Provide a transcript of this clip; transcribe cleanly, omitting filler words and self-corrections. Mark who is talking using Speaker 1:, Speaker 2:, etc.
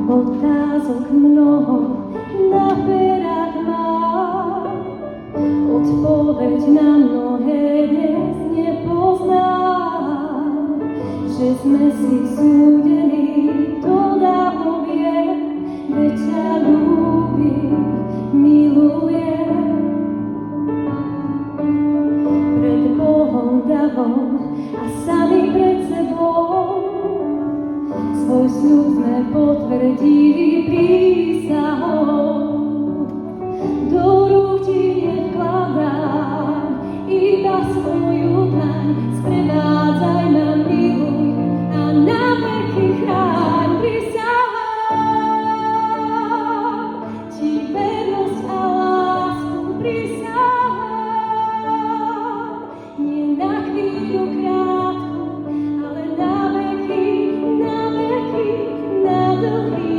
Speaker 1: Otázok mnoho na perách mám, odpoveď na mnohé dnes nepoznám. Že sme si súdení, to dávno viem, veď ťa ľúbim, milujem. Pred Bohom davom a sami pred sebou svoj sľub sme potvrdili prísahou. Do rúk ti nevkladám iba svoju dlaň, sprevádzaj ma, miluj a na veky chráň. Prisahám ti vernosť a lásku, prisahám nie na chvíľu krátku, ale na veky, na dlhý